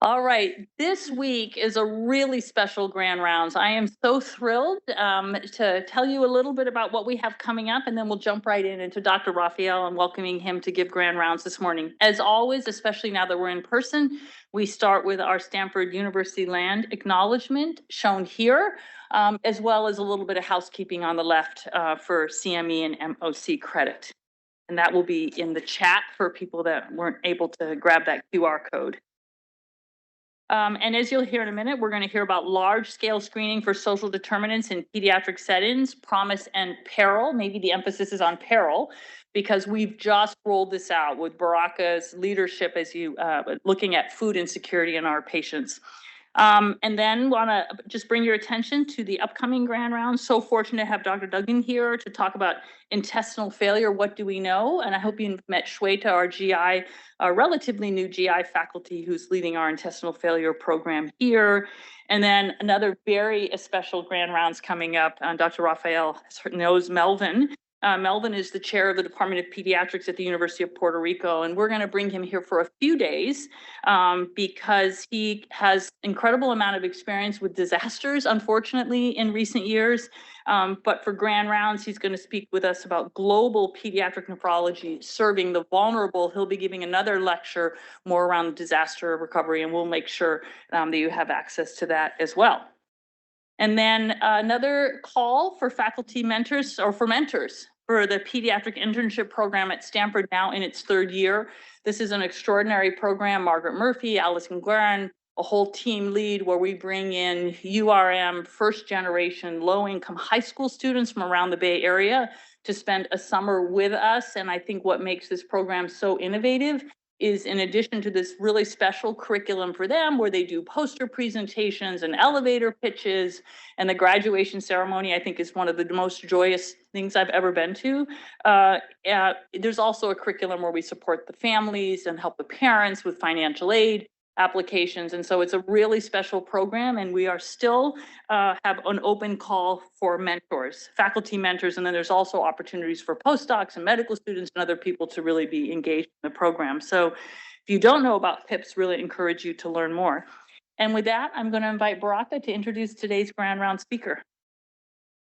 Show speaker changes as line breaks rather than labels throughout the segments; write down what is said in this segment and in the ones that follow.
All right, this week is a really special Grand Rounds. I am so thrilled to tell you a little bit about what we have coming up, and then we'll jump right into Dr. Raphael and welcoming him to give Grand Rounds this morning. As always, especially now that we're in person, we start with our Stanford University land acknowledgement shown here, as well as a little bit of housekeeping on the left for CME and MOC credit. And that will be in the chat for people that weren't able to grab that QR code. And as you'll hear in a minute, we're going to hear about large-scale screening for social determinants in pediatric settings, Promise and Peril. Maybe the emphasis is on Peril, because we've just rolled this out with Baraka's leadership as you looking at food insecurity in our patients. And then want to just bring your attention to the upcoming Grand Rounds. So fortunate to have Dr. Duggan here to talk about intestinal failure. What do we know? And I hope you met Shweta, our GI, a relatively new GI faculty who's leading our intestinal failure program here. And then another very special Grand Rounds coming up. Dr. Raphael knows Melvin. Melvin is the chair of the Department of Pediatrics at the University of Puerto Rico, and we're going to bring him here for a few days because he has incredible amount of experience with disasters, unfortunately, in recent years. But for Grand Rounds, he's going to speak with us about global pediatric nephrology serving the vulnerable. He'll be giving another lecture more around disaster recovery, and we'll make sure that you have access to that as well. And then another call for faculty mentors or for mentors for the pediatric internship program at Stanford, now in its third year. This is an extraordinary program. Margaret Murphy, Allison Guerin, a whole team lead where we bring in URM, first generation, low income high school students from around the Bay Area to spend a summer with us. And I think what makes this program so innovative is, in addition to this really special curriculum for them where they do poster presentations and elevator pitches, and the graduation ceremony, I think, is one of the most joyous things I've ever been to. There's also a curriculum where we support the families and help the parents with financial aid applications. And so it's a really special program, and we are still have an open call for mentors, faculty mentors, and then there's also opportunities for postdocs and medical students and other people to really be engaged in the program. So if you don't know about PIPs, really encourage you to learn more. And with that, I'm going to invite Baraka to introduce today's Grand Round speaker.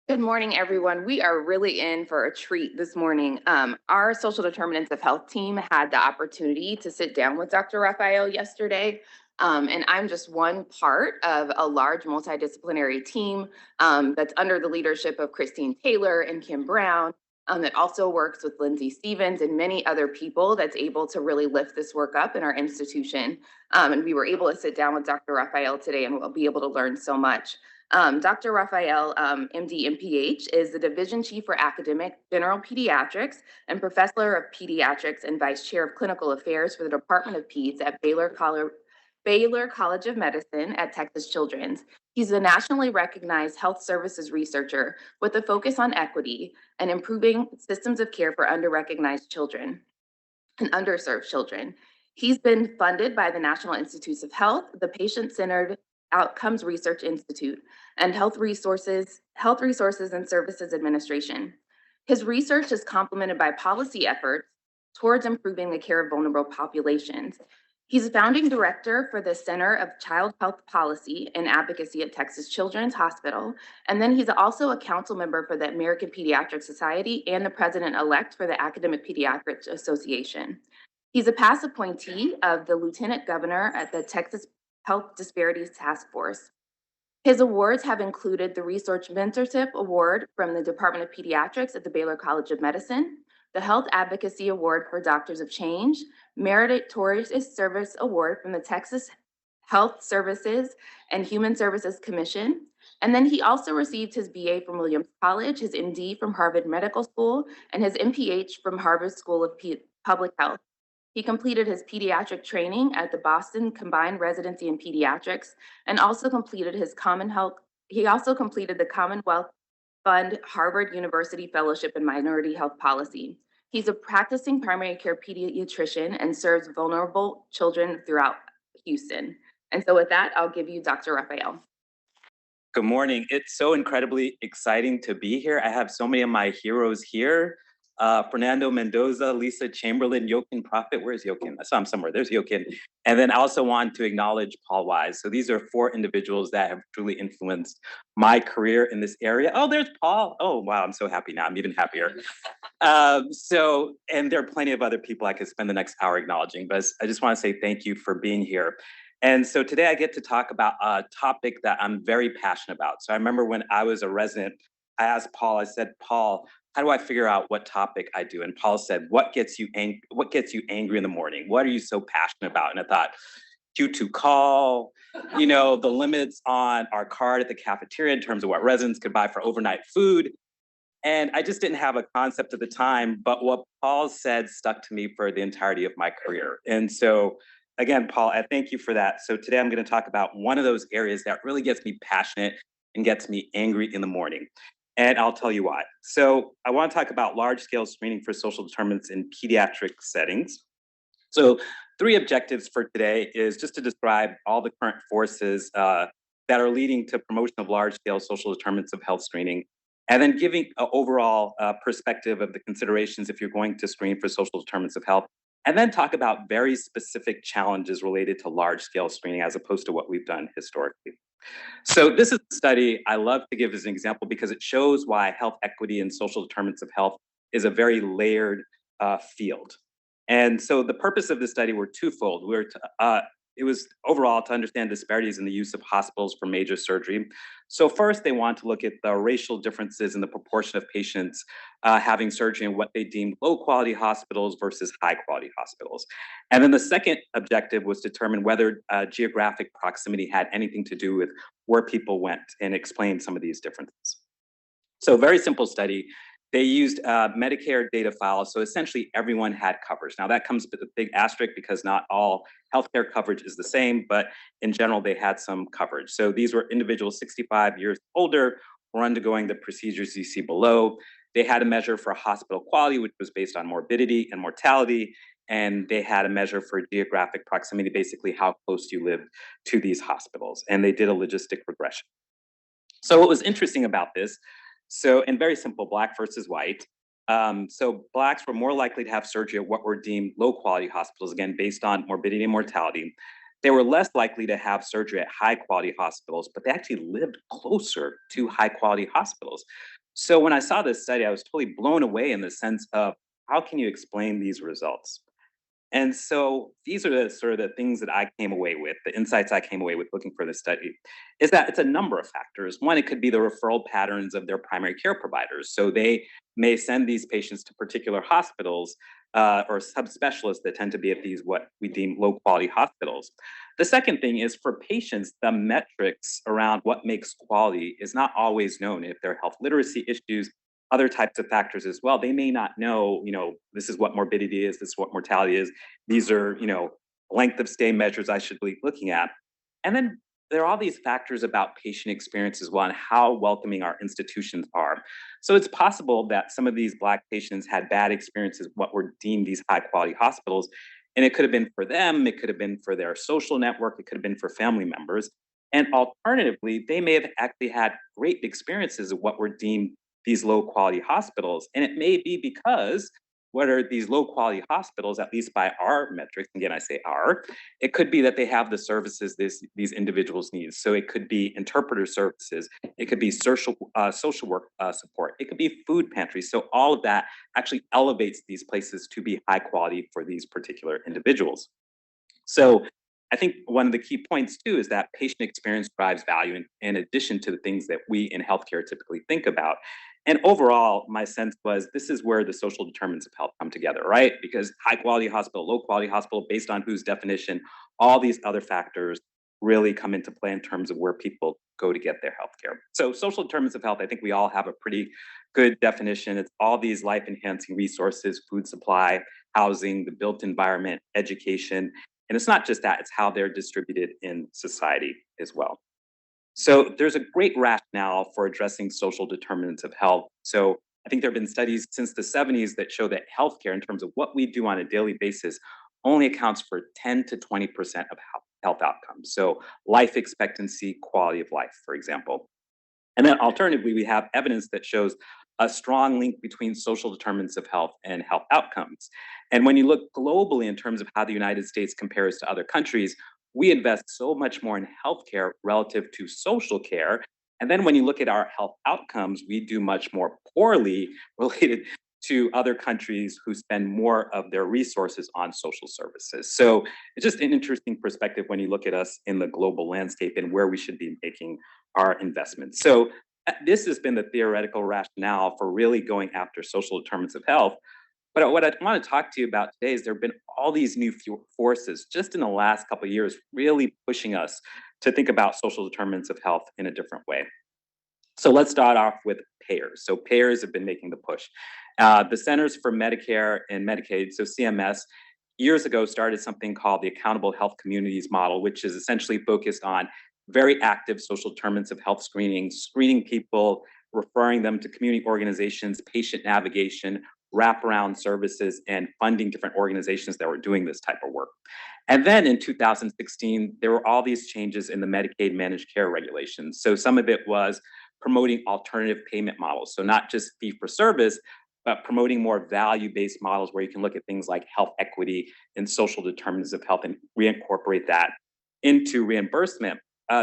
Good morning, everyone. We are really in for a treat this morning. Our social determinants of health team had the opportunity to sit down with Dr. Raphael yesterday. And I'm just one part of a large multidisciplinary team that's under the leadership of Christine Taylor and Kim Brown, that also works with Lindsay Stevens and many other people that's able to really lift this work up in our institution. And we were able to sit down with Dr. Raphael today, and we'll be able to learn so much. Dr. Raphael, MD, MPH, is the Division Chief for Academic General Pediatrics and Professor of Pediatrics and Vice Chair of Clinical Affairs for the Department of Peds at Baylor College of Medicine at Texas Children's. He's a nationally recognized health services researcher with a focus on equity and improving systems of care for under-recognized children and underserved children. He's been funded by the National Institutes of Health, the Patient-Centered Outcomes Research Institute, and Health Resources and Services Administration. His research is complemented by policy efforts towards improving the care of vulnerable populations. He's a founding director for the Center of Child Health Policy and Advocacy at Texas Children's Hospital, and then he's also a council member for the American Pediatric Society and the president-elect for the Academic Pediatrics Association. He's a past appointee of the Lieutenant Governor at the Texas Health Disparities Task Force. His awards have included the Research Mentorship Award from the Department of Pediatrics at the Baylor College of Medicine, the Health Advocacy Award for Doctors of Change, Meritorious Service Award from the Texas Health Services and Human Services Commission. And then he also received his BA from Williams College, his MD from Harvard Medical School, and his MPH from Harvard School of Public Health. He completed his pediatric training at the Boston Combined Residency in Pediatrics and also completed his the Commonwealth Fund Harvard University Fellowship in Minority Health Policy. He's a practicing primary care pediatrician and serves vulnerable children throughout Houston. And so with that, I'll give you Dr. Raphael.
Good morning. It's so incredibly exciting to be here. I have so many of my heroes here. Fernando Mendoza, Lisa Chamberlain, Jochen Prophet. Where's Jochen? I saw him somewhere. There's Jochen. And then I also want to acknowledge Paul Wise. So these are 4 individuals that have truly influenced my career in this area. Oh, there's Paul. Oh, wow. I'm so happy now. I'm even happier. And there are plenty of other people I could spend the next hour acknowledging, but I just want to say thank you for being here. And so today I get to talk about a topic that I'm very passionate about. So I remember when I was a resident, I asked Paul, I said, Paul, how do I figure out what topic I do? And Paul said, what gets you angry in the morning? What are you so passionate about? And I thought, Q2 call, the limits on our card at the cafeteria in terms of what residents could buy for overnight food. And I just didn't have a concept at the time, but what Paul said stuck to me for the entirety of my career. And so again, Paul, I thank you for that. So today I'm going to talk about one of those areas that really gets me passionate and gets me angry in the morning. And I'll tell you why. So I want to talk about large-scale screening for social determinants in pediatric settings. So 3 objectives for today is just to describe all the current forces that are leading to promotion of large-scale social determinants of health screening, and then giving an overall perspective of the considerations if you're going to screen for social determinants of health, and then talk about very specific challenges related to large-scale screening as opposed to what we've done historically. So this is a study I love to give as an example because it shows why health equity and social determinants of health is a very layered field. And so the purpose of this study were twofold. It was overall to understand disparities in the use of hospitals for major surgery. So first, they want to look at the racial differences in the proportion of patients having surgery in what they deemed low-quality hospitals versus high-quality hospitals. And then the second objective was to determine whether geographic proximity had anything to do with where people went and explain some of these differences. So very simple study. They used Medicare data files, so essentially everyone had coverage. Now that comes with a big asterisk because not all healthcare coverage is the same, but in general, they had some coverage. So these were individuals 65 years older who were undergoing the procedures you see below. They had a measure for hospital quality, which was based on morbidity and mortality, and they had a measure for geographic proximity, basically how close you lived to these hospitals, and they did a logistic regression. So what was interesting about this, and very simple, Black versus white. So Blacks were more likely to have surgery at what were deemed low quality hospitals, again, based on morbidity and mortality. They were less likely to have surgery at high quality hospitals, but they actually lived closer to high quality hospitals. So when I saw this study, I was totally blown away in the sense of how can you explain these results? And so these are the sort of the things that I came away with, the insights I came away with looking for this study, is that it's a number of factors. One, it could be the referral patterns of their primary care providers. So they may send these patients to particular hospitals or subspecialists that tend to be at these what we deem low quality hospitals. The second thing is for patients, the metrics around what makes quality is not always known. If there are health literacy issues, other types of factors as well. They may not know, this is what morbidity is, this is what mortality is. These are, length of stay measures I should be looking at. And then there are all these factors about patient experience as well and how welcoming our institutions are. So it's possible that some of these Black patients had bad experiences, what were deemed these high quality hospitals. And it could have been for them, it could have been for their social network, it could have been for family members. And alternatively, they may have actually had great experiences of what were deemed these low quality hospitals. And it may be because what are these low quality hospitals, at least by our metrics, again, I say our, it could be that they have the services these individuals need. So it could be interpreter services, it could be social work support, it could be food pantries. So all of that actually elevates these places to be high quality for these particular individuals. So I think one of the key points too is that patient experience drives value in addition to the things that we in healthcare typically think about. And overall, my sense was this is where the social determinants of health come together, right? Because high quality hospital, low quality hospital, based on whose definition, all these other factors really come into play in terms of where people go to get their healthcare. So social determinants of health, I think we all have a pretty good definition. It's all these life enhancing resources, food supply, housing, the built environment, education. And it's not just that, it's how they're distributed in society as well. So there's a great rationale for addressing social determinants of health. So I think there have been studies since the 70s that show that healthcare, in terms of what we do on a daily basis, only accounts for 10 to 20% of health outcomes. So life expectancy, quality of life, for example. And then alternatively, we have evidence that shows a strong link between social determinants of health and health outcomes. And when you look globally in terms of how the United States compares to other countries, we invest so much more in healthcare relative to social care. And then when you look at our health outcomes, we do much more poorly related to other countries who spend more of their resources on social services. So it's just an interesting perspective when you look at us in the global landscape and where we should be making our investments. So this has been the theoretical rationale for really going after social determinants of health. But what I want to talk to you about today is there have been all these new forces just in the last couple of years really pushing us to think about social determinants of health in a different way. So let's start off with payers. So payers have been making the push. The Centers for Medicare and Medicaid, so CMS, years ago started something called the Accountable Health Communities model, which is essentially focused on very active social determinants of health screening people, referring them to community organizations, patient navigation, wraparound services, and funding different organizations that were doing this type of work. And then in 2016, there were all these changes in the Medicaid managed care regulations. So some of it was promoting alternative payment models. So not just fee for service, but promoting more value-based models where you can look at things like health equity and social determinants of health and reincorporate that into reimbursement.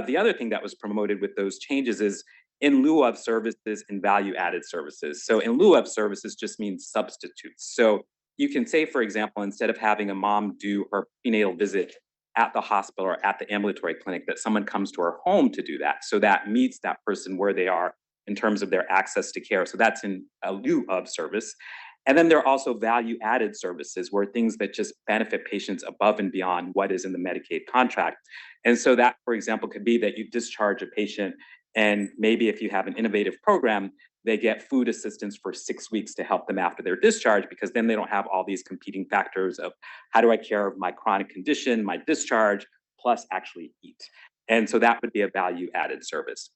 The other thing that was promoted with those changes is in lieu of services and value-added services. So in lieu of services just means substitutes. So you can say, for example, instead of having a mom do her prenatal visit at the hospital or at the ambulatory clinic, that someone comes to her home to do that. So that meets that person where they are in terms of their access to care. So that's in lieu of service. And then there are also value-added services where things that just benefit patients above and beyond what is in the Medicaid contract. And so that, for example, could be that you discharge a patient and maybe if you have an innovative program, they get food assistance for 6 weeks to help them after their discharge, because then they don't have all these competing factors of how do I care of my chronic condition, my discharge, plus actually eat. And so that would be a value-added service.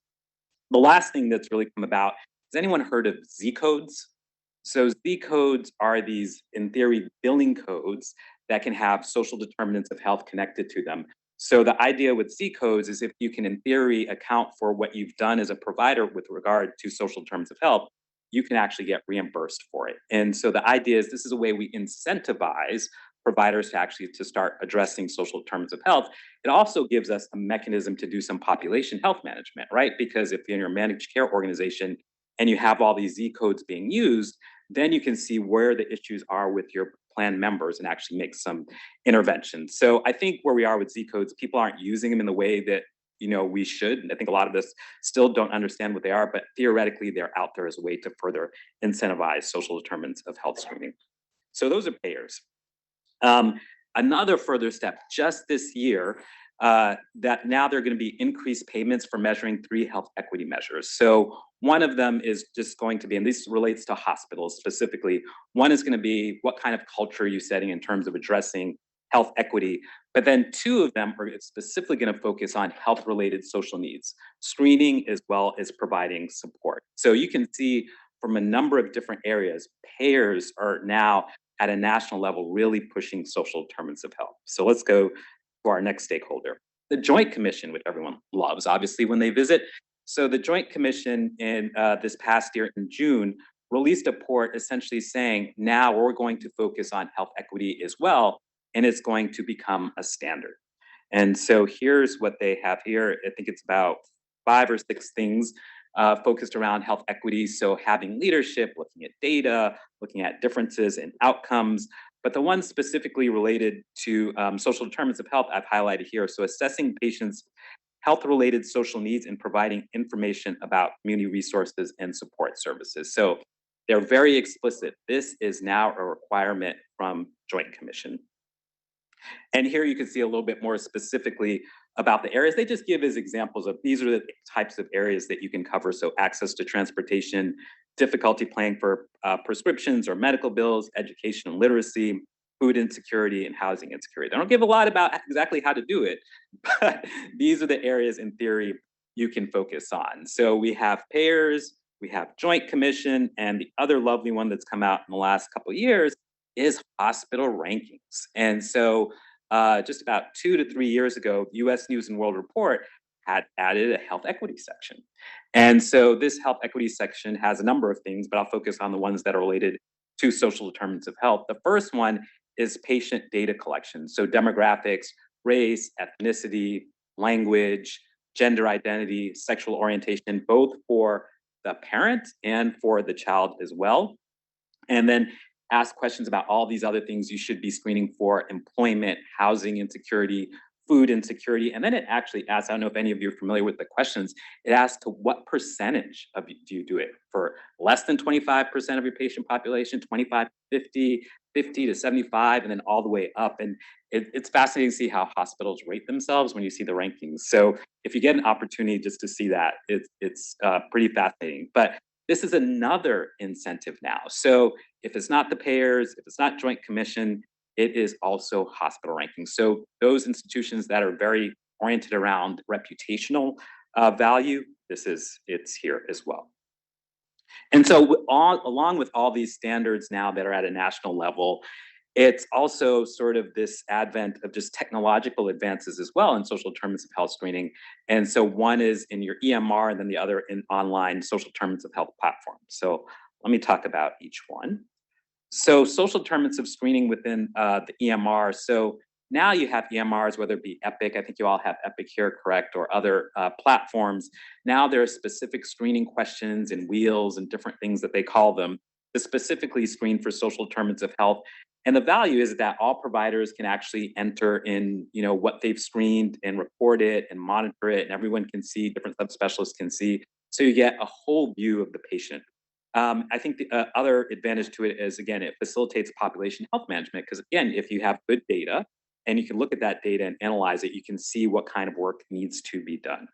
The last thing that's really come about, has anyone heard of Z codes? So Z codes are these, in theory, billing codes that can have social determinants of health connected to them. So the idea with Z codes is if you can, in theory, account for what you've done as a provider with regard to social determinants of health, you can actually get reimbursed for it. And so the idea is this is a way we incentivize providers to actually to start addressing social determinants of health. It also gives us a mechanism to do some population health management, right? Because if you're in your managed care organization and you have all these Z codes being used, then you can see where the issues are with your plan members and actually make some interventions. So I think where we are with Z codes, people aren't using them in the way that we should. And I think a lot of us still don't understand what they are, but theoretically they're out there as a way to further incentivize social determinants of health screening. So those are payers. Another further step just this year, that now there are going to be increased payments for measuring 3 health equity measures. So one of them is just going to be, and this relates to hospitals specifically, one is going to be what kind of culture are you setting in terms of addressing health equity, but then 2 of them are specifically going to focus on health-related social needs, screening as well as providing support. So you can see from a number of different areas, payers are now at a national level really pushing social determinants of health. So let's go to our next stakeholder, the Joint Commission, which everyone loves, obviously, when they visit. So the Joint Commission in this past year in June released a report essentially saying, now we're going to focus on health equity as well, and it's going to become a standard. And so here's what they have here. I think it's about 5 or 6 things focused around health equity. So having leadership, looking at data, looking at differences in outcomes, but the one specifically related to social determinants of health I've highlighted here. So assessing patients' health-related social needs and providing information about community resources and support services. So they're very explicit. This is now a requirement from Joint Commission. And here you can see a little bit more specifically about the areas. They just give as examples of these are the types of areas that you can cover. So access to transportation, difficulty paying for prescriptions or medical bills, education and literacy, food insecurity, and housing insecurity. They don't give a lot about exactly how to do it, but these are the areas in theory you can focus on. So we have payers, we have Joint Commission, and the other lovely one that's come out in the last couple of years is hospital rankings. And so just about 2 to 3 years ago, US News and World Report had added a health equity section. And so this health equity section has a number of things, but I'll focus on the ones that are related to social determinants of health. The first one is patient data collection. So demographics, race, ethnicity, language, gender identity, sexual orientation, both for the parent and for the child as well. And then ask questions about all these other things you should be screening for: employment, housing insecurity, food insecurity. And then it actually asks, I don't know if any of you are familiar with the questions, it asks to what percentage of you do you do it for less than 25% of your patient population, 25, 50, 50 to 75, and then all the way up. And it's fascinating to see how hospitals rate themselves when you see the rankings. So if you get an opportunity just to see that, it's pretty fascinating. But this is another incentive now. So if it's not the payers, if it's not Joint Commission, it is also hospital rankings. So those institutions that are very oriented around reputational value, it's here as well. And so along with all these standards now that are at a national level, it's also sort of this advent of just technological advances as well in social determinants of health screening. And so one is in your EMR and then the other in online social determinants of health platforms. So let me talk about each one. So social determinants of screening within the EMR. So now you have EMRs, whether it be Epic, I think you all have Epic here, correct, or other platforms. Now there are specific screening questions and wheels and different things that they call them to specifically screen for social determinants of health. And the value is that all providers can actually enter in, what they've screened and report it and monitor it, and everyone can see, different subspecialists can see. So you get a whole view of the patient. I think the other advantage to it is, again, it facilitates population health management, because again, if you have good data and you can look at that data and analyze it, you can see what kind of work needs to be done.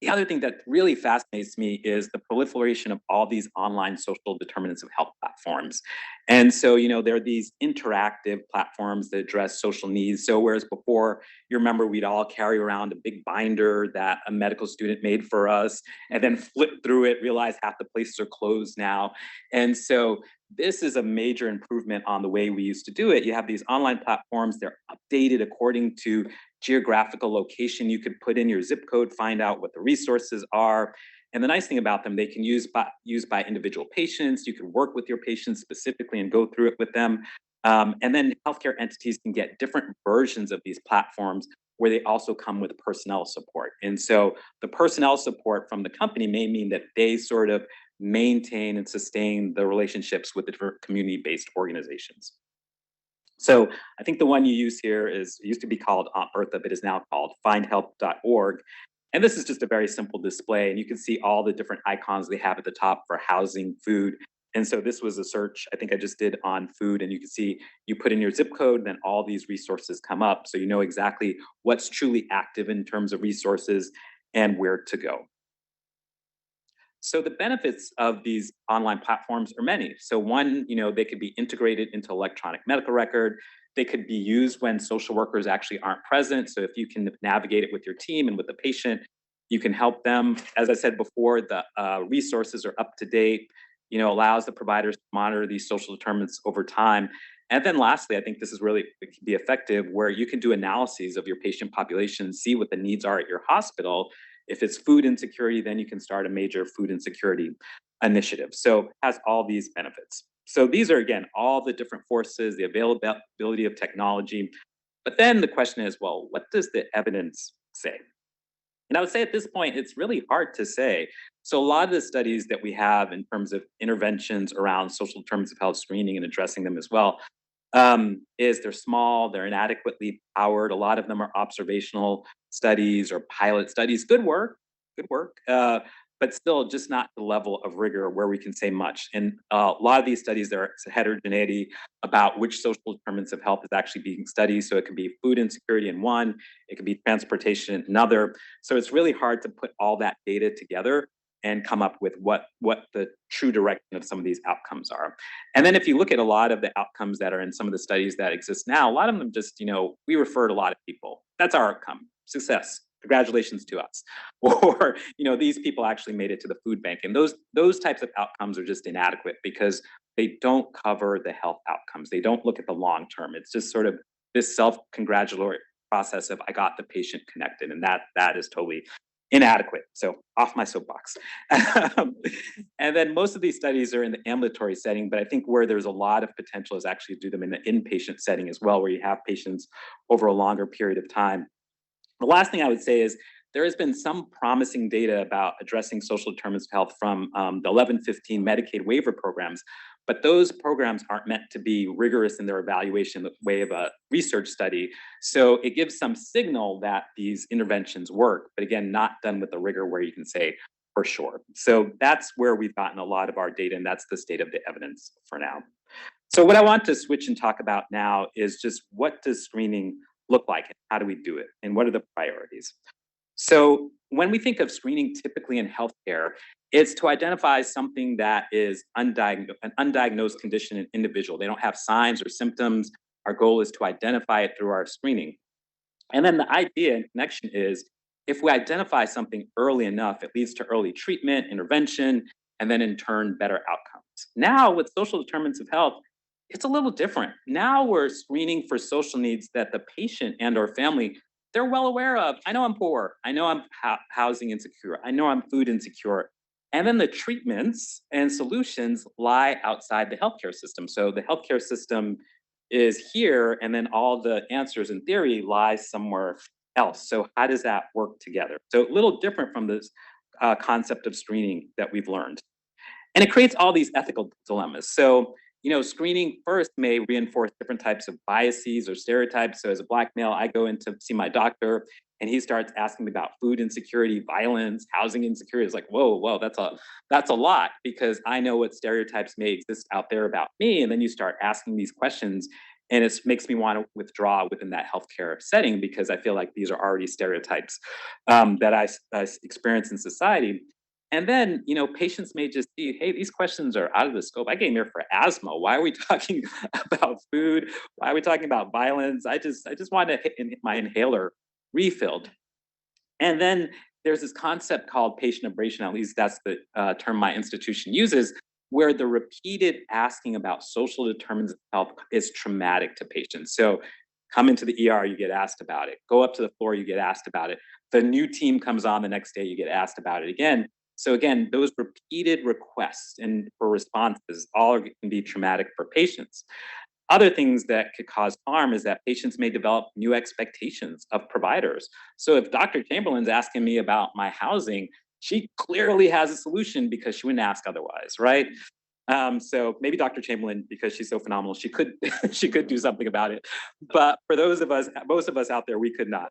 The other thing that really fascinates me is the proliferation of all these online social determinants of health platforms. And so, there are these interactive platforms that address social needs. So whereas before, you remember we'd all carry around a big binder that a medical student made for us and then flip through it, realize half the places are closed now. And so this is a major improvement on the way we used to do it. You have these online platforms, they're updated according to geographical location. You could put in your zip code, find out what the resources are. And the nice thing about them, they can use by individual patients. You can work with your patients specifically and go through it with them. And then healthcare entities can get different versions of these platforms where they also come with personnel support. And so the personnel support from the company may mean that they sort of maintain and sustain the relationships with the different community-based organizations. So I think the one you use here used to be called Aunt Bertha, but is now called findhelp.org. And this is just a very simple display, and you can see all the different icons they have at the top for housing, food. And so this was a search I think I just did on food, and you can see you put in your zip code, and then all these resources come up. So you know exactly what's truly active in terms of resources and where to go. So the benefits of these online platforms are many. So one, they could be integrated into electronic medical record. They could be used when social workers actually aren't present. So if you can navigate it with your team and with the patient, you can help them. As I said before, the resources are up to date, allows the providers to monitor these social determinants over time. And then lastly, I think this is really it can be effective where you can do analyses of your patient population, see what the needs are at your hospital. If it's food insecurity, then you can start a major food insecurity initiative. So it has all these benefits. So these are, again, all the different forces, the availability of technology. But then the question is, well, what does the evidence say? And I would say at this point, it's really hard to say. So a lot of the studies that we have in terms of interventions around social determinants of health screening and addressing them as well, is they're small, they're inadequately powered. A lot of them are observational studies or pilot studies. Good work, but still just not the level of rigor where we can say much. And a lot of these studies, there's a heterogeneity about which social determinants of health is actually being studied. So it could be food insecurity in one, it could be transportation in another. So it's really hard to put all that data together and come up with what the true direction of some of these outcomes are. And then if you look at a lot of the outcomes that are in some of the studies that exist now, a lot of them just, we referred a lot of people. That's our outcome, success. Congratulations to us. Or, these people actually made it to the food bank. And those types of outcomes are just inadequate because they don't cover the health outcomes. They don't look at the long term. It's just sort of this self-congratulatory process of I got the patient connected, and that is totally inadequate. So off my soapbox. And then most of these studies are in the ambulatory setting, but I think where there's a lot of potential is actually to do them in the inpatient setting as well, where you have patients over a longer period of time. The last thing I would say is there has been some promising data about addressing social determinants of health from the 1115 Medicaid waiver programs, but those programs aren't meant to be rigorous in their evaluation the way of a research study. So it gives some signal that these interventions work, but again, not done with the rigor where you can say for sure. So that's where we've gotten a lot of our data, and that's the state of the evidence for now. So what I want to switch and talk about now is just what does screening look like and how do we do it and what are the priorities? So when we think of screening typically in healthcare, it's to identify something that is an undiagnosed condition in an individual. They don't have signs or symptoms. Our goal is to identify it through our screening. And then the idea and connection is if we identify something early enough, it leads to early treatment, intervention, and then in turn, better outcomes. Now with social determinants of health, it's a little different. Now we're screening for social needs that the patient and or family, they're well aware of. I know I'm poor. I know I'm housing insecure. I know I'm food insecure. And then the treatments and solutions lie outside the healthcare system. So the healthcare system is here, and then all the answers in theory lie somewhere else. So how does that work together? So a little different from this concept of screening that we've learned. And it creates all these ethical dilemmas. So, screening first may reinforce different types of biases or stereotypes. So as a Black male, I go in to see my doctor and he starts asking me about food insecurity, violence, housing insecurity. It's like, whoa, that's a lot, because I know what stereotypes may exist out there about me. And then you start asking these questions and it makes me want to withdraw within that healthcare setting, because I feel like these are already stereotypes that I experience in society. And then, patients may just see, hey, these questions are out of the scope. I came here for asthma. Why are we talking about food? Why are we talking about violence? I just want to hit my inhaler refilled. And then there's this concept called patient abrasion, at least that's the term my institution uses, where the repeated asking about social determinants of health is traumatic to patients. So come into the ER, you get asked about it. Go up to the floor, you get asked about it. The new team comes on the next day, you get asked about it again. So again, those repeated requests and for responses all can be traumatic for patients. Other things that could cause harm is that patients may develop new expectations of providers. So if Dr. Chamberlain's asking me about my housing, she clearly has a solution because she wouldn't ask otherwise, right? So maybe Dr. Chamberlain, because she's so phenomenal, she could she could do something about it. But for those of us, most of us out there, we could not.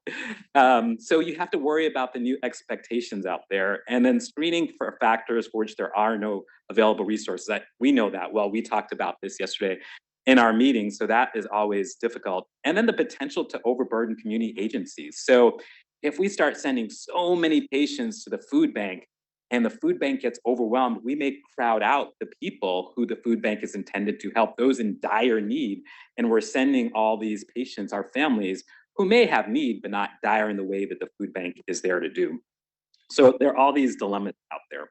So you have to worry about the new expectations out there, and then screening for factors for which there are no available resources. We know that well. We talked about this yesterday in our meeting, so that is always difficult. And then the potential to overburden community agencies. So if we start sending so many patients to the food bank, and the food bank gets overwhelmed, we may crowd out the people who the food bank is intended to help, those in dire need. And we're sending all these patients, our families, who may have need, but not dire in the way that the food bank is there to do. So there are all these dilemmas out there.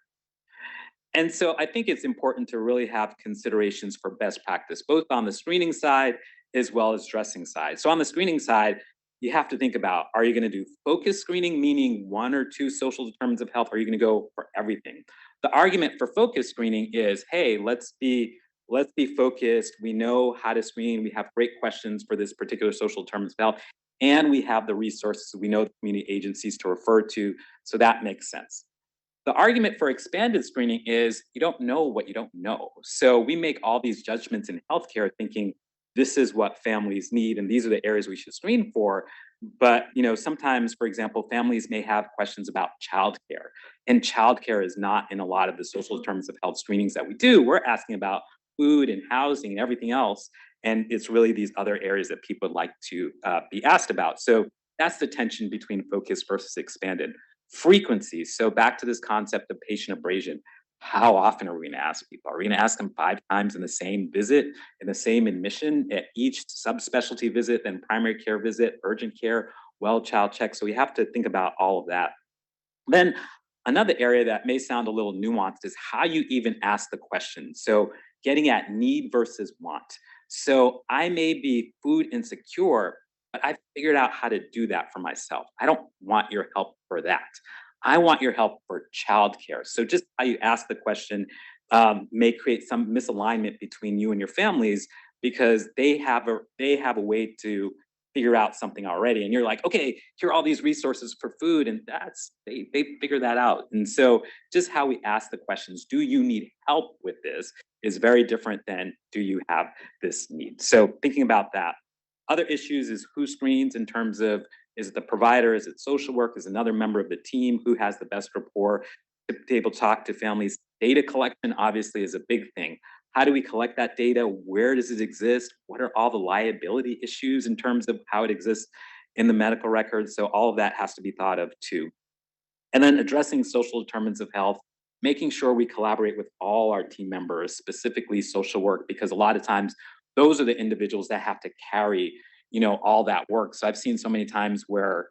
And so I think it's important to really have considerations for best practice, both on the screening side as well as dressing side. So on the screening side, you have to think about, are you going to do focus screening, meaning one or two social determinants of health? Or are you going to go for everything? The argument for focus screening is, hey, let's be focused. We know how to screen. We have great questions for this particular social determinants of health, and we have the resources. We know the community agencies to refer to, so that makes sense. The argument for expanded screening is you don't know what you don't know. So we make all these judgments in healthcare thinking, this is what families need, and these are the areas we should screen for. But sometimes, for example, families may have questions about childcare, and childcare is not in a lot of the social determinants of health screenings that we do. We're asking about food and housing and everything else, and it's really these other areas that people would like to be asked about. So that's the tension between focus versus expanded. Frequency. So back to this concept of patient abrasion. How often are we going to ask people? Are we going to ask them 5 times in the same visit, in the same admission, at each subspecialty visit, then primary care visit, urgent care, well child check? So we have to think about all of that. Then another area that may sound a little nuanced is how you even ask the question. So getting at need versus want. So I may be food insecure, but I figured out how to do that for myself. I don't want your help for that. I want your help for childcare. So just how you ask the question may create some misalignment between you and your families because they have a way to figure out something already, and you're like, okay, here are all these resources for food, and they figure that out. And so just how we ask the questions, do you need help with this, is very different than do you have this need. So thinking about that. Other issues is who screens in terms of, is it the provider, is it social work, is another member of the team, who has the best rapport to be able to talk to families. Data collection obviously is a big thing. How do we collect that data? Where does it exist? What are all the liability issues in terms of how it exists in the medical records? So all of that has to be thought of too. And then addressing social determinants of health, making sure we collaborate with all our team members, specifically social work, because a lot of times those are the individuals that have to carry, all that work. So I've seen so many times where,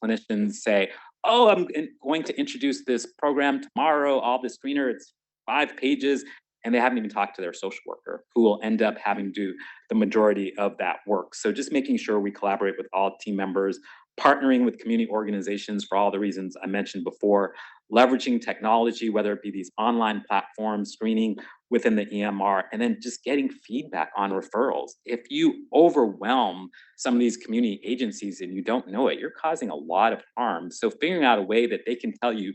clinicians say, oh, going to introduce this program tomorrow, all the screener, it's 5 pages, and they haven't even talked to their social worker, who will end up having to do the majority of that work. So just making sure we collaborate with all team members, partnering with community organizations for all the reasons I mentioned before, leveraging technology, whether it be these online platforms, screening within the EMR, and then just getting feedback on referrals. If you overwhelm some of these community agencies and you don't know it, you're causing a lot of harm. So figuring out a way that they can tell you,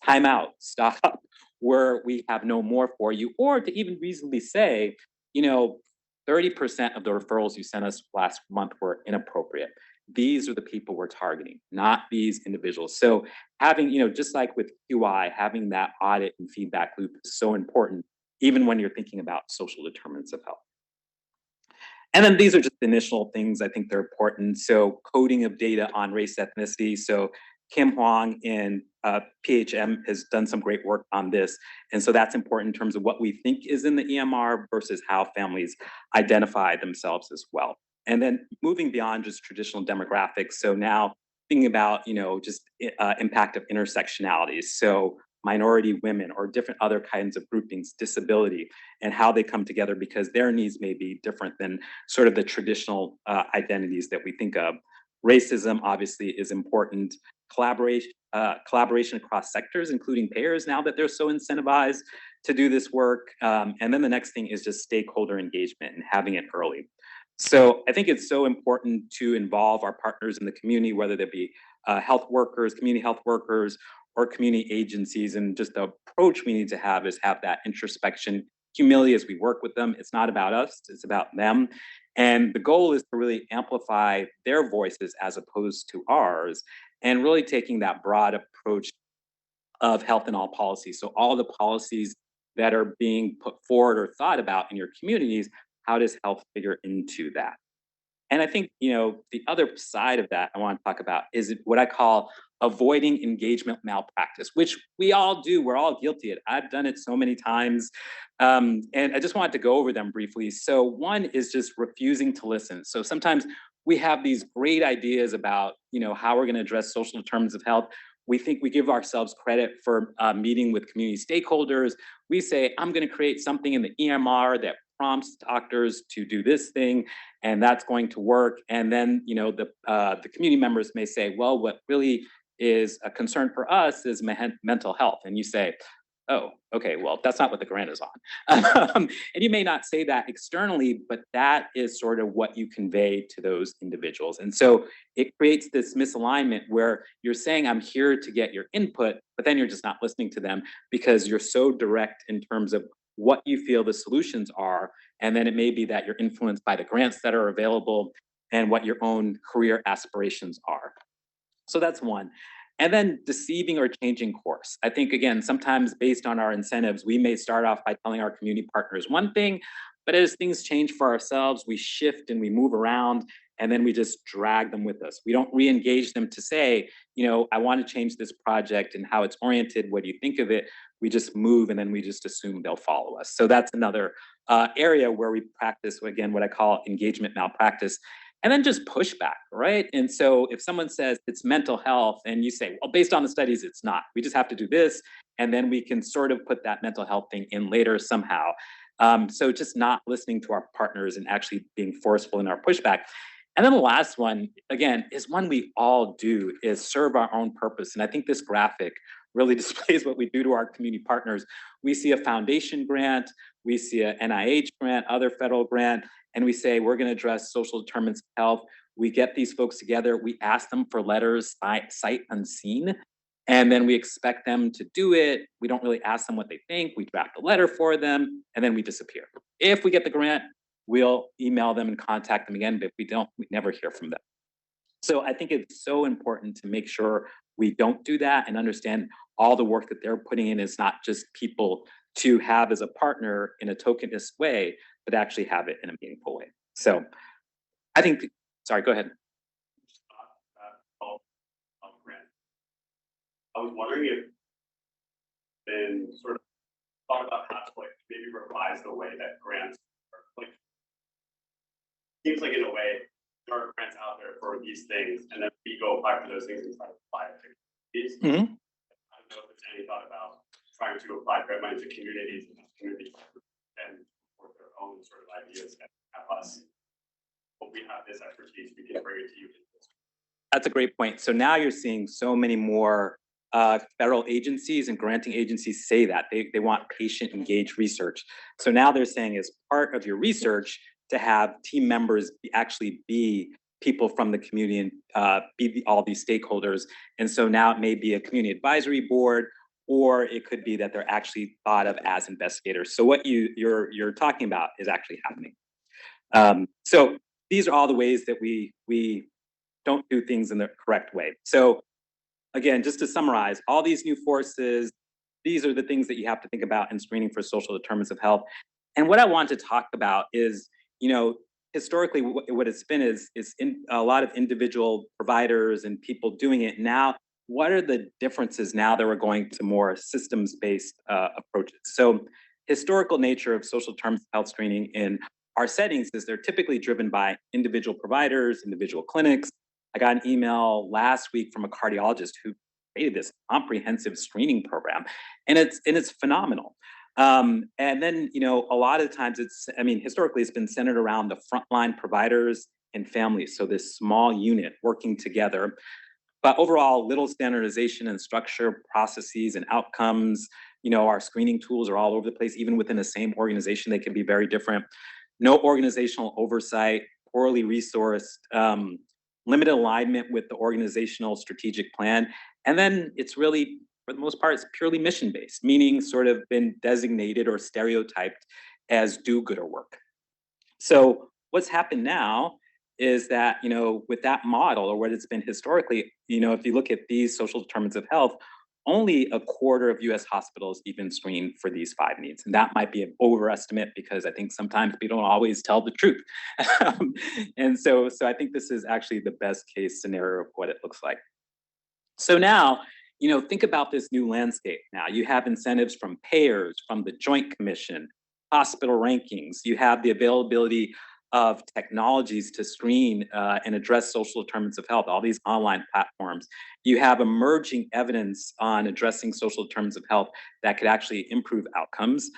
time out, stop, where we have no more for you, or to even reasonably say, 30% of the referrals you sent us last month were inappropriate. These are the people we're targeting, not these individuals. So having, just like with QI, having that audit and feedback loop is so important, even when you're thinking about social determinants of health. And then these are just initial things I think they're important. So coding of data on race ethnicity. So Kim Huang in PHM has done some great work on this. And so that's important in terms of what we think is in the EMR versus how families identify themselves as well. And then moving beyond just traditional demographics. So now thinking about, just impact of intersectionalities. So minority women or different other kinds of groupings, disability, and how they come together because their needs may be different than sort of the traditional identities that we think of. Racism obviously is important. Collaboration across sectors, including payers, now that they're so incentivized to do this work. And then the next thing is just stakeholder engagement and having it early. So I think it's so important to involve our partners in the community, whether they be health workers, community health workers, or community agencies. And just the approach we need to have is have that introspection, humility as we work with them. It's not about us, it's about them. And the goal is to really amplify their voices as opposed to ours, and really taking that broad approach of health in all policies. So all the policies that are being put forward or thought about in your communities, how does health figure into that? And I think, the other side of that I want to talk about is what I call avoiding engagement malpractice, which we all do. We're all guilty of it. I've done it so many times. And I just wanted to go over them briefly. So one is just refusing to listen. So sometimes we have these great ideas about, how we're going to address social determinants of health. We think we give ourselves credit for meeting with community stakeholders. We say, I'm going to create something in the EMR that prompts doctors to do this thing, and that's going to work. And then, the community members may say, well, what really is a concern for us is mental health. And you say, oh, okay, well, that's not what the grant is on. And you may not say that externally, but that is sort of what you convey to those individuals. And so it creates this misalignment where you're saying, I'm here to get your input, but then you're just not listening to them because you're so direct in terms of what you feel the solutions are. And then it may be that you're influenced by the grants that are available and what your own career aspirations are. So that's one. And then deceiving or changing course. I think, again, sometimes based on our incentives, we may start off by telling our community partners one thing, but as things change for ourselves, we shift and we move around, and then we just drag them with us. We don't re-engage them to say, I want to change this project and how it's oriented. What do you think of it? We just move, and then we just assume they'll follow us. So that's another area where we practice, again, what I call engagement malpractice. And then just pushback, right? And so if someone says it's mental health and you say, well, based on the studies, it's not. We just have to do this. And then we can sort of put that mental health thing in later somehow. So just not listening to our partners and actually being forceful in our pushback. And then the last one, again, is one we all do, is serve our own purpose. And I think this graphic really displays what we do to our community partners. We see a foundation grant, we see an NIH grant, other federal grant, and we say, we're gonna address social determinants of health. We get these folks together, we ask them for letters, sight unseen, and then we expect them to do it. We don't really ask them what they think. We draft a letter for them, and then we disappear. If we get the grant, we'll email them and contact them again, but if we don't, we never hear from them. So I think it's so important to make sure we don't do that and understand all the work that they're putting in is not just people to have as a partner in a tokenist way, but actually have it in a meaningful way. So I think, sorry, go ahead.
I was wondering if then sort of thought about how to like maybe revise the way that grants are like seems like in a way there are grants out there for these things and then we go apply for those things and try to apply it to communities. I don't know if there's any thought about trying to apply grant money to communities and for their own sort of ideas and have us when we have this expertise we can bring it to you.
That's a great point. So now you're seeing so many more federal agencies and granting agencies say that they want patient engaged research. So now they're saying as part of your research to have team members actually be people from the community and be all these stakeholders. And so now it may be a community advisory board, or it could be that they're actually thought of as investigators. So what you're talking about is actually happening. So these are all the ways that we don't do things in the correct way. So again, just to summarize, all these new forces, these are the things that you have to think about in screening for social determinants of health. And what I want to talk about is, historically what it's been is in a lot of individual providers and people doing it. Now, what are the differences now that we're going to more systems-based approaches? So historical nature of social determinants of health screening in our settings is they're typically driven by individual providers, individual clinics. I got an email last week from a cardiologist who created this comprehensive screening program, and it's phenomenal. And then, a lot of times historically it's been centered around the frontline providers and families. So this small unit working together, but overall little standardization and structure, processes and outcomes. Our screening tools are all over the place, even within the same organization, they can be very different. No organizational oversight, poorly resourced, limited alignment with the organizational strategic plan. And then it's really, for the most part, it's purely mission-based, meaning sort of been designated or stereotyped as do-gooder work. So what's happened now is that, with that model or what it's been historically, if you look at these social determinants of health, only a quarter of US hospitals even screen for these 5 needs. And that might be an overestimate because I think sometimes people don't always tell the truth. And so I think this is actually the best case scenario of what it looks like. So now, think about this new landscape. Now you have incentives from payers, from the Joint Commission, hospital rankings. You have the availability of technologies to screen and address social determinants of health, all these online platforms. You have emerging evidence on addressing social determinants of health that could actually improve outcomes.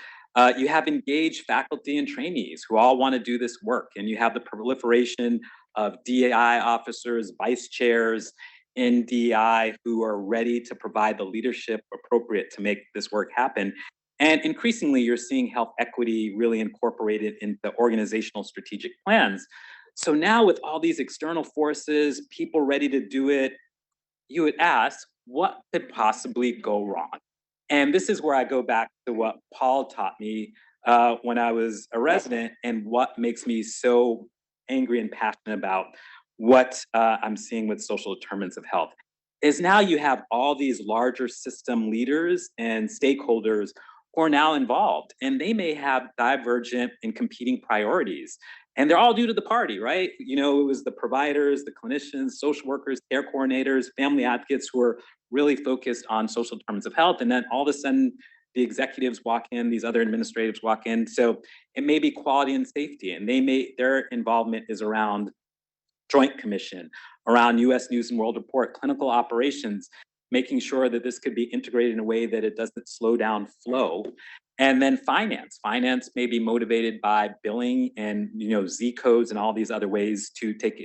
You have engaged faculty and trainees who all want to do this work. And you have the proliferation of DEI officers, vice chairs in DEI who are ready to provide the leadership appropriate to make this work happen. And increasingly, you're seeing health equity really incorporated into organizational strategic plans. So now with all these external forces, people ready to do it, you would ask, what could possibly go wrong? And this is where I go back to what Paul taught me when I was a resident and what makes me so angry and passionate about what I'm seeing with social determinants of health. Is now you have all these larger system leaders and stakeholders who are now involved, and they may have divergent and competing priorities. And they're all due to the party, right? It was the providers, the clinicians, social workers, care coordinators, family advocates who are really focused on social determinants of health. And then all of a sudden, the executives walk in, these other administratives walk in. So it may be quality and safety, and their involvement is around Joint Commission, around US News and World Report, clinical operations, making sure that this could be integrated in a way that it doesn't slow down flow. And then finance. Finance may be motivated by billing and Z codes and all these other ways to take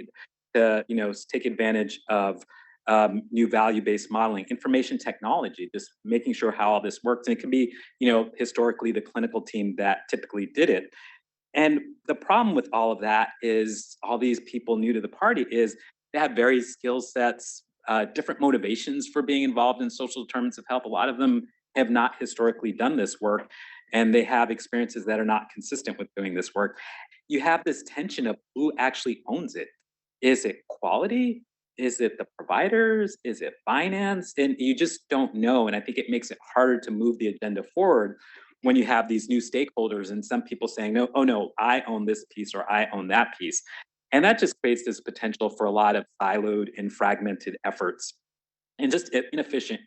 advantage of new value-based modeling. Information technology, just making sure how all this works. And it can be, historically the clinical team that typically did it. And the problem with all of that is all these people new to the party is they have various skill sets, different motivations for being involved in social determinants of health. A lot of them have not historically done this work, and they have experiences that are not consistent with doing this work. You have this tension of who actually owns it. Is it quality? Is it the providers? Is it finance? And you just don't know. And I think it makes it harder to move the agenda forward when you have these new stakeholders and some people saying, no, oh no, I own this piece or I own that piece. And that just creates this potential for a lot of siloed and fragmented efforts and just inefficient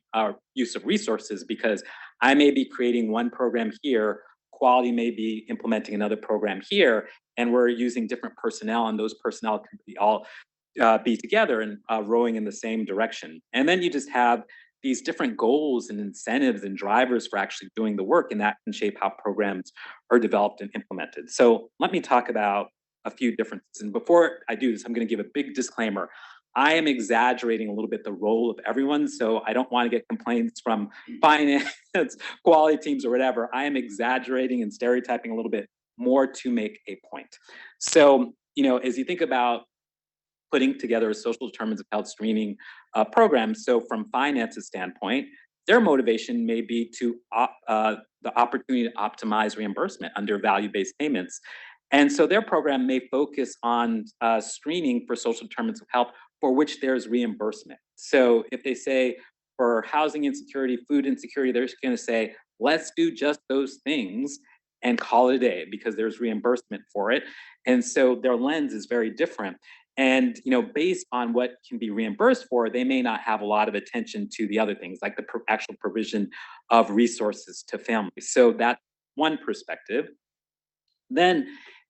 use of resources, because I may be creating one program here, quality may be implementing another program here, and we're using different personnel, and those personnel can be all be together and rowing in the same direction. And then you just have these different goals and incentives and drivers for actually doing the work, and that can shape how programs are developed and implemented. So let me talk about a few differences. And before I do this, I'm going to give a big disclaimer. I am exaggerating a little bit the role of everyone, so I don't want to get complaints from finance, quality teams, or whatever. I am exaggerating and stereotyping a little bit more to make a point. So, as you think about putting together a social determinants of health screening program, so from finance's standpoint, their motivation may be to the opportunity to optimize reimbursement under value-based payments. And so their program may focus on screening for social determinants of health for which there's reimbursement. So if they say for housing insecurity, food insecurity, they're just going to say, let's do just those things and call it a day because there's reimbursement for it. And so their lens is very different. And based on what can be reimbursed for, they may not have a lot of attention to the other things, like the actual provision of resources to families. So that's one perspective. Then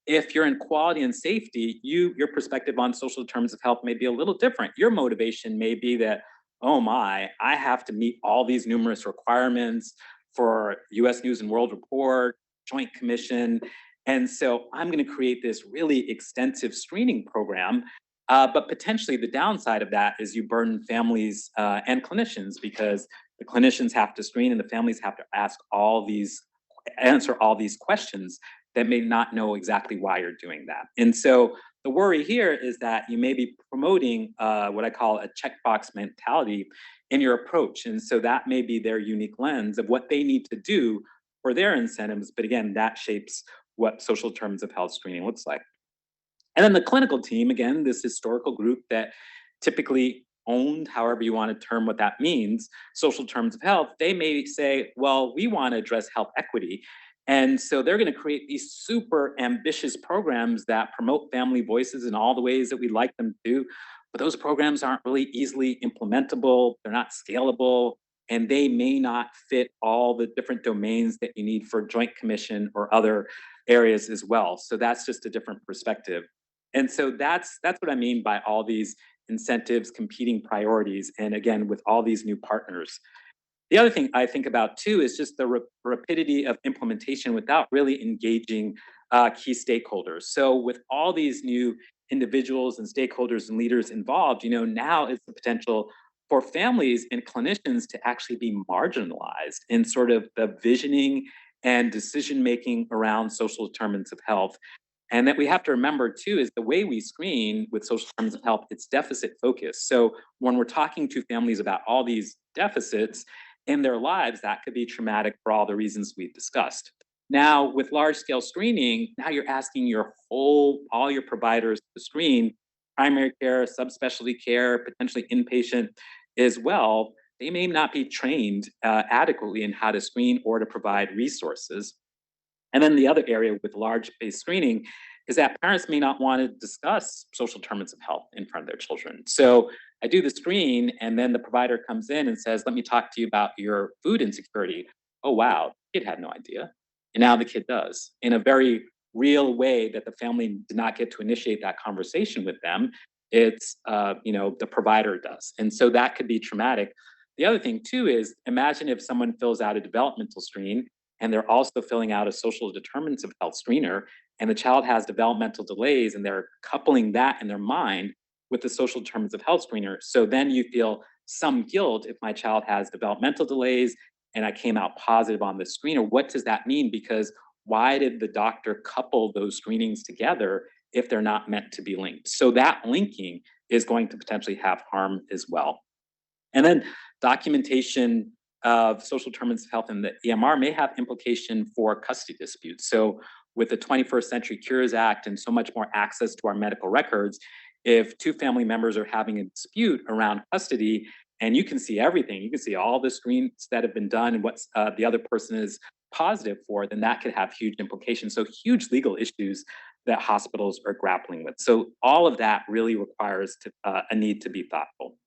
if you're in quality and safety, your perspective on social determinants of health may be a little different. Your motivation may be that, oh my, I have to meet all these numerous requirements for US News and World Report, Joint Commission. And so I'm going to create this really extensive screening program. But potentially the downside of that is you burden families and clinicians, because the clinicians have to screen and the families have to answer all these questions that may not know exactly why you're doing that. And so the worry here is that you may be promoting what I call a checkbox mentality in your approach. And so that may be their unique lens of what they need to do for their incentives. But again, that shapes what social determinants of health screening looks like. And then the clinical team, again, this historical group that typically owned, however you want to term what that means, social determinants of health, they may say, well, we want to address health equity. And so they're going to create these super ambitious programs that promote family voices in all the ways that we'd like them to. But those programs aren't really easily implementable. They're not scalable. And they may not fit all the different domains that you need for Joint Commission or other areas as well. So that's just a different perspective. And so that's what I mean by all these incentives, competing priorities, and again, with all these new partners. The other thing I think about too is just the rapidity of implementation without really engaging key stakeholders. So with all these new individuals and stakeholders and leaders involved, now is the potential for families and clinicians to actually be marginalized in sort of the visioning and decision-making around social determinants of health. And that we have to remember too is the way we screen with social determinants of health, it's deficit focused. So when we're talking to families about all these deficits in their lives, that could be traumatic for all the reasons we've discussed. Now, with large scale screening, now you're asking all your providers to screen primary care, subspecialty care, potentially inpatient as well. They may not be trained adequately in how to screen or to provide resources. And then the other area with large-based screening is that parents may not want to discuss social determinants of health in front of their children. So I do the screen, and then the provider comes in and says, let me talk to you about your food insecurity. Oh, wow, the kid had no idea. And now the kid does, in a very real way that the family did not get to initiate that conversation with them. It's, the provider does. And so that could be traumatic. The other thing too is, imagine if someone fills out a developmental screen and they're also filling out a social determinants of health screener, and the child has developmental delays, and they're coupling that in their mind with the social determinants of health screener. So then you feel some guilt if my child has developmental delays and I came out positive on the screener. What does that mean? Because why did the doctor couple those screenings together if they're not meant to be linked? So that linking is going to potentially have harm as well. And then documentation of social determinants of health in the EMR may have implication for custody disputes. So with the 21st Century Cures Act and so much more access to our medical records, if two family members are having a dispute around custody, and you can see everything, you can see all the screens that have been done and what the other person is positive for, then that could have huge implications. So huge legal issues that hospitals are grappling with. So all of that really requires a need to be thoughtful.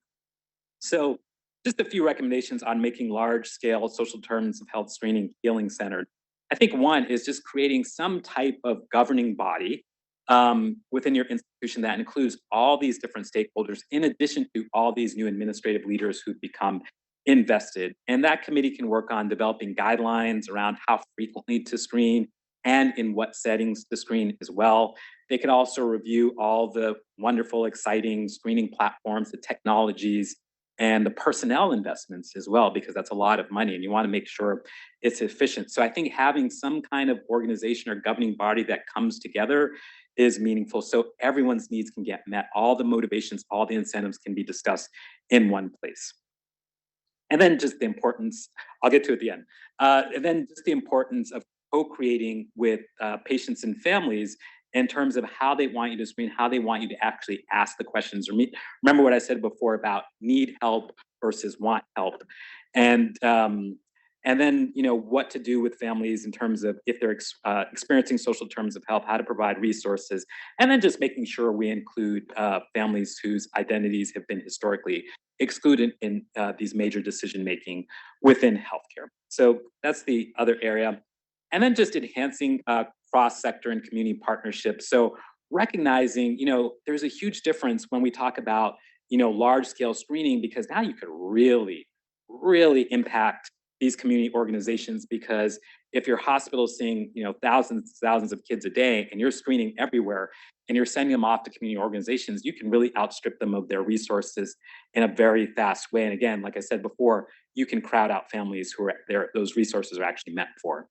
So just a few recommendations on making large-scale social determinants of health screening healing-centered. I think one is just creating some type of governing body within your institution that includes all these different stakeholders, in addition to all these new administrative leaders who've become invested. And that committee can work on developing guidelines around how frequently to screen and in what settings to screen as well. They could also review all the wonderful, exciting screening platforms, the technologies, and the personnel investments as well, because that's a lot of money and you want to make sure it's efficient. So I think having some kind of organization or governing body that comes together is meaningful, so everyone's needs can get met. All the motivations, all the incentives can be discussed in one place. And then just the importance, I'll get to it at the end. And then just the importance of co-creating with patients and families in terms of how they want you to screen, how they want you to actually ask the questions. Remember what I said before about need help versus want help. And then, what to do with families in terms of if they're experiencing social terms of health, how to provide resources, and then just making sure we include families whose identities have been historically excluded in these major decision-making within healthcare. So that's the other area. And then just enhancing cross-sector and community partnerships. So recognizing, there's a huge difference when we talk about, large-scale screening, because now you could really, really impact these community organizations, because if your hospital is seeing, thousands of kids a day and you're screening everywhere and you're sending them off to community organizations, you can really outstrip them of their resources in a very fast way. And again, like I said before, you can crowd out families who are there, those resources are actually meant for.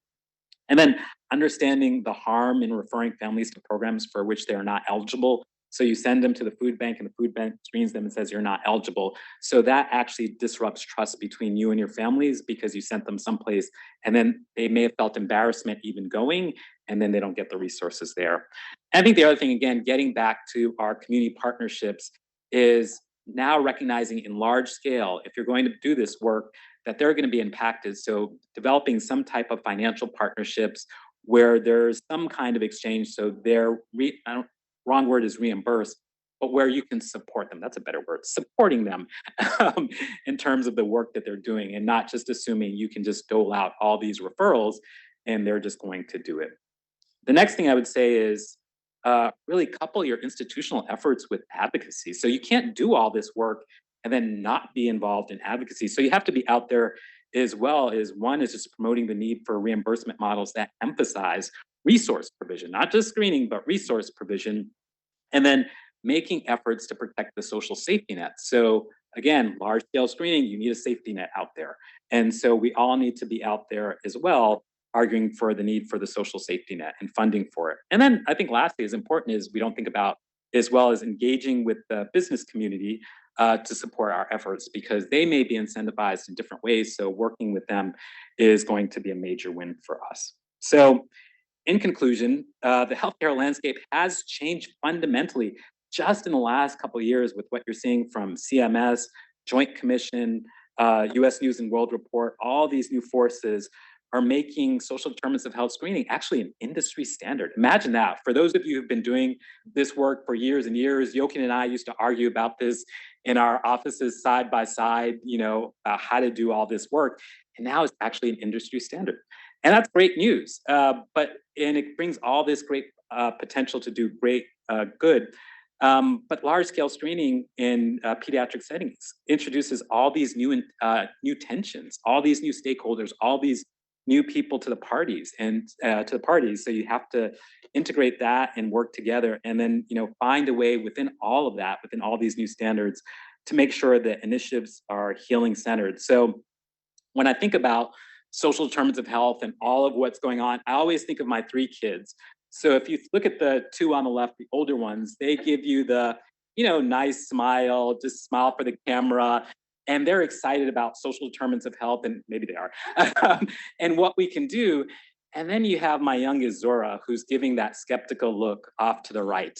And then understanding the harm in referring families to programs for which they are not eligible. So you send them to the food bank and the food bank screens them and says you're not eligible. So that actually disrupts trust between you and your families, because you sent them someplace and then they may have felt embarrassment even going, and then they don't get the resources there. And I think the other thing, again, getting back to our community partnerships, is now recognizing in large scale, if you're going to do this work, that they're going to be impacted. So developing some type of financial partnerships where there's some kind of exchange. So they're, wrong word is reimbursed, but where you can support them. That's a better word, supporting them in terms of the work that they're doing, and not just assuming you can just dole out all these referrals and they're just going to do it. The next thing I would say is really couple your institutional efforts with advocacy. So you can't do all this work and then not be involved in advocacy. So you have to be out there as well. As one is just promoting the need for reimbursement models that emphasize resource provision, not just screening, but resource provision, and then making efforts to protect the social safety net. So again, large scale screening, you need a safety net out there. And so we all need to be out there as well, arguing for the need for the social safety net and funding for it. And then I think lastly, as important as we don't think about, as well as engaging with the business community to support our efforts, because they may be incentivized in different ways. So working with them is going to be a major win for us. So in conclusion, the healthcare landscape has changed fundamentally just in the last couple of years with what you're seeing from CMS, Joint Commission, US News and World Report. All these new forces are making social determinants of health screening actually an industry standard. Imagine that. For those of you who've been doing this work for years and years, Jochen and I used to argue about this in our offices side by side, how to do all this work. And now it's actually an industry standard. And that's great news. And it brings all this great potential to do great good. But large-scale screening in pediatric settings introduces all these new tensions, all these new stakeholders, all these new people to the parties and So you have to integrate that and work together, and then find a way within all of that, within all these new standards, to make sure that initiatives are healing centered. So when I think about social determinants of health and all of what's going on, I always think of my 3 kids. So if you look at the 2 on the left, the older ones, they give you the, nice smile, just smile for the camera, and they're excited about social determinants of health, and maybe they are, and what we can do. And then you have my youngest Zora, who's giving that skeptical look off to the right.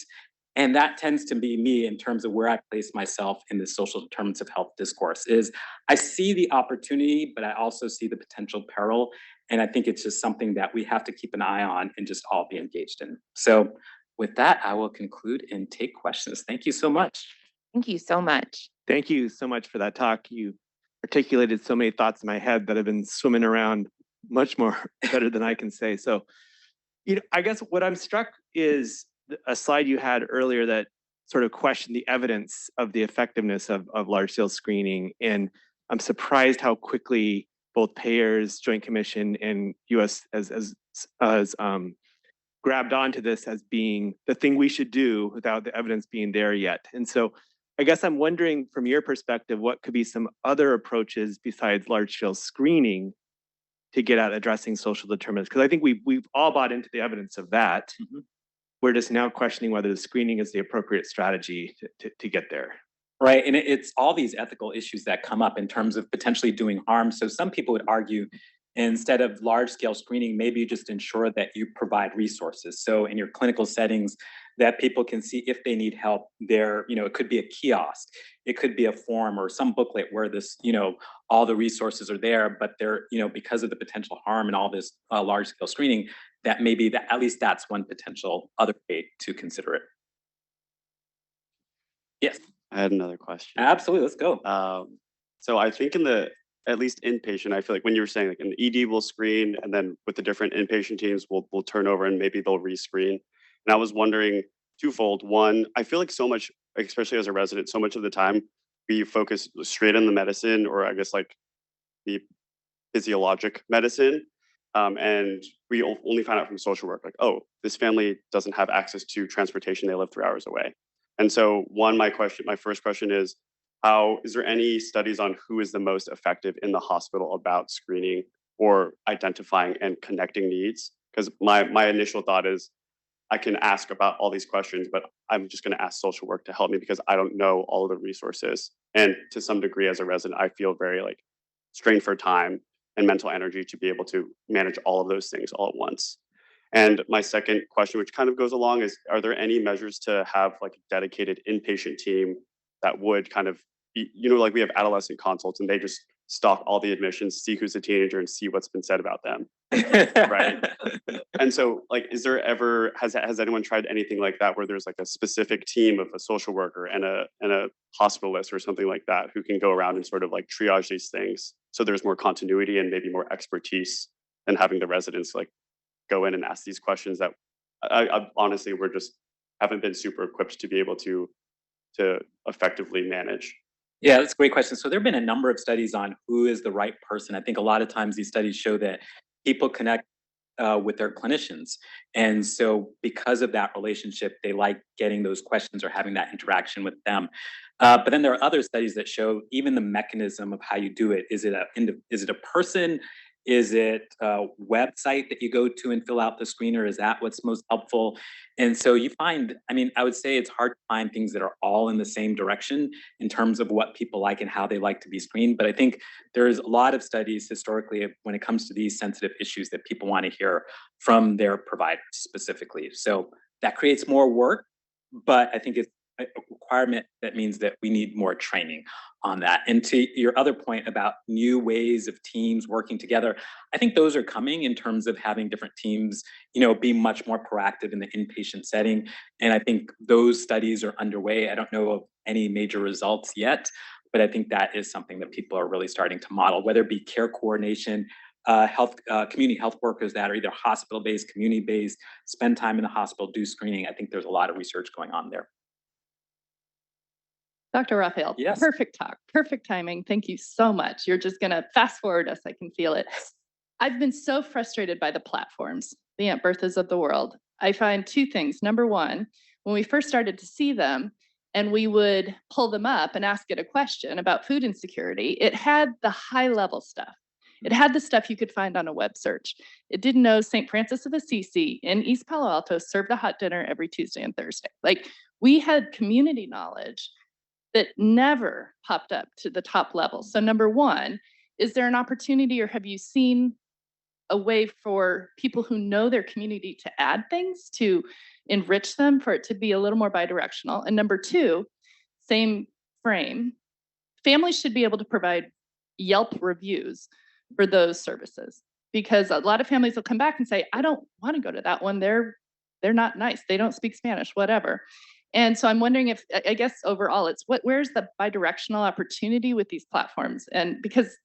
And that tends to be me in terms of where I place myself in the social determinants of health discourse. Is I see the opportunity, but I also see the potential peril. And I think it's just something that we have to keep an eye on and just all be engaged in. So with that, I will conclude and take questions. Thank you so much.
Thank you so much.
Thank you so much for that talk. You articulated so many thoughts in my head that have been swimming around much more better than I can say. So, I guess what I'm struck is a slide you had earlier that sort of questioned the evidence of the effectiveness of large-scale screening. And I'm surprised how quickly both payers, Joint Commission, and US as grabbed onto this as being the thing we should do without the evidence being there yet. And so I guess I'm wondering from your perspective, what could be some other approaches besides large-scale screening to get at addressing social determinants? Because I think we've all bought into the evidence of that. Mm-hmm. We're just now questioning whether the screening is the appropriate strategy to get there.
Right, and it's all these ethical issues that come up in terms of potentially doing harm. So some people would argue, instead of large-scale screening, maybe you just ensure that you provide resources. So in your clinical settings, that people can see if they need help there. It could be a kiosk, it could be a form or some booklet where this, all the resources are there, but they're, because of the potential harm and all this large-scale screening, that maybe that at least that's one potential other way to consider it. Yes.
I had another question.
Absolutely, let's go.
So I think at least inpatient, I feel like when you were saying like an ED will screen, and then with the different inpatient teams, we'll turn over and maybe they'll rescreen. And I was wondering twofold. One, I feel like so much, especially as a resident, so much of the time we focus straight on the medicine, or I guess like the physiologic medicine. And we only find out from social work, like, oh, this family doesn't have access to transportation. They live 3 hours away. And so my first question is, is there any studies on who is the most effective in the hospital about screening or identifying and connecting needs? Because my initial thought is I can ask about all these questions, but I'm just going to ask social work to help me because I don't know all of the resources. And to some degree, as a resident, I feel very like strained for time and mental energy to be able to manage all of those things all at once. And my second question, which kind of goes along, is are there any measures to have like a dedicated inpatient team that would kind of, like we have adolescent consults and they just stalk all the admissions, see who's a teenager and see what's been said about them. Right. And so like, has anyone tried anything like that where there's like a specific team of a social worker and a hospitalist or something like that who can go around and sort of like triage these things so there's more continuity and maybe more expertise than having the residents like go in and ask these questions that I honestly we're just haven't been super equipped to be able to effectively manage?
Yeah, that's a great question. So there have been a number of studies on who is the right person. I think a lot of times these studies show that people connect with their clinicians. And so because of that relationship, they like getting those questions or having that interaction with them. But then there are other studies that show even the mechanism of how you do it. Is it a person? Is it a website that you go to and fill out the screener? Is that what's most helpful? And so you find, I would say it's hard to find things that are all in the same direction in terms of what people like and how they like to be screened. But I think there's a lot of studies historically when it comes to these sensitive issues that people want to hear from their providers specifically. So that creates more work, but I think it's a requirement that means that we need more training on that. And to your other point about new ways of teams working together, I think those are coming in terms of having different teams, be much more proactive in the inpatient setting. And I think those studies are underway. I don't know of any major results yet, but I think that is something that people are really starting to model, whether it be care coordination, community health workers that are either hospital-based, community-based, spend time in the hospital, do screening. I think there's a lot of research going on there.
Dr. Raphael,
yes.
Perfect talk, perfect timing. Thank you so much. You're just going to fast forward us. I can feel it. I've been so frustrated by the platforms, the Aunt Berthas of the world. I find two things. Number one, when we first started to see them and we would pull them up and ask it a question about food insecurity, it had the high level stuff. It had the stuff you could find on a web search. It didn't know St. Francis of Assisi in East Palo Alto served a hot dinner every Tuesday and Thursday. Like, we had community knowledge that never popped up to the top level. So number one, is there an opportunity, or have you seen a way for people who know their community to add things to enrich them, for it to be a little more bidirectional? And number two, same frame, families should be able to provide Yelp reviews for those services, because a lot of families will come back and say, I don't want to go to that one. They're not nice. They don't speak Spanish, whatever. And so I'm wondering if, I guess overall, it's where's the bidirectional opportunity with these platforms? And because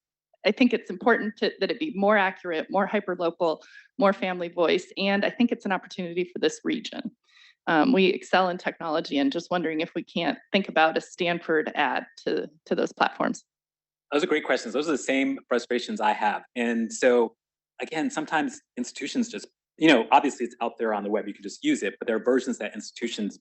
I think it's important that it be more accurate, more hyperlocal, more family voice. And I think it's an opportunity for this region. We excel in technology, and just wondering if we can't think about a Stanford add to those platforms.
Those are great questions. Those are the same frustrations I have. And so again, sometimes institutions just, obviously it's out there on the web, you can just use it, but there are versions that institutions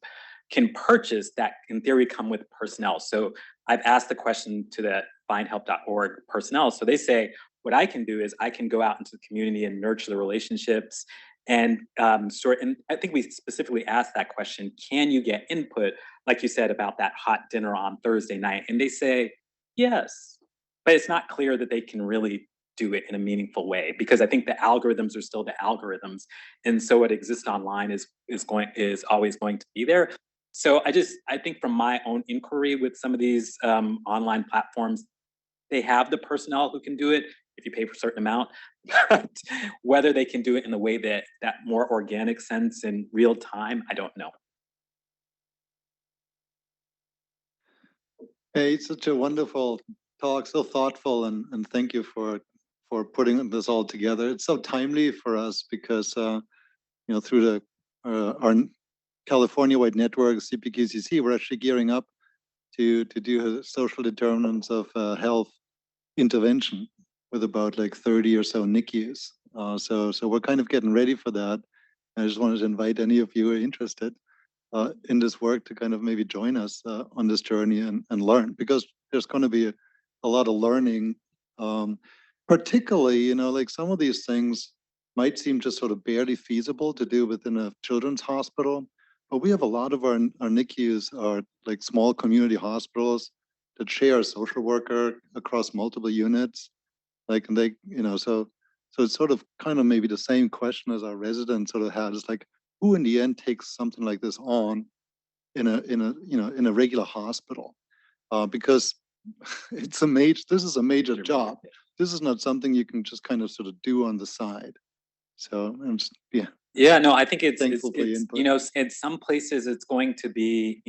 can purchase that in theory come with personnel. So I've asked the question to the findhelp.org personnel. So they say, what I can do is I can go out into the community and nurture the relationships and and I think we specifically asked that question, can you get input, like you said, about that hot dinner on Thursday night? And they say, yes, but it's not clear that they can really do it in a meaningful way, because I think the algorithms are still the algorithms. And so what exists online is always going to be there. So I think from my own inquiry with some of these online platforms, they have the personnel who can do it if you pay for a certain amount, but whether they can do it in the way that more organic sense in real time, I don't know.
Hey, it's such a wonderful talk, so thoughtful, and thank you for putting this all together. It's so timely for us because through our California-wide network, CPQCC, we're actually gearing up to do a social determinants of health intervention with about like 30 or so NICUs. So we're kind of getting ready for that. I just wanted to invite any of you who are interested in this work to kind of maybe join us on this journey and learn, because there's going to be a lot of learning, particularly, like some of these things might seem just sort of barely feasible to do within a children's hospital. But we have a lot of our NICUs are like small community hospitals that share a social worker across multiple units. Like, and they, so it's sort of kind of maybe the same question as our residents sort of had. It's like, who in the end takes something like this on in a regular hospital? Because this is a major job. This is not something you can just kind of sort of do on the side. So I'm just, yeah.
Yeah, no, I think it's
input.
in some places it's going to be,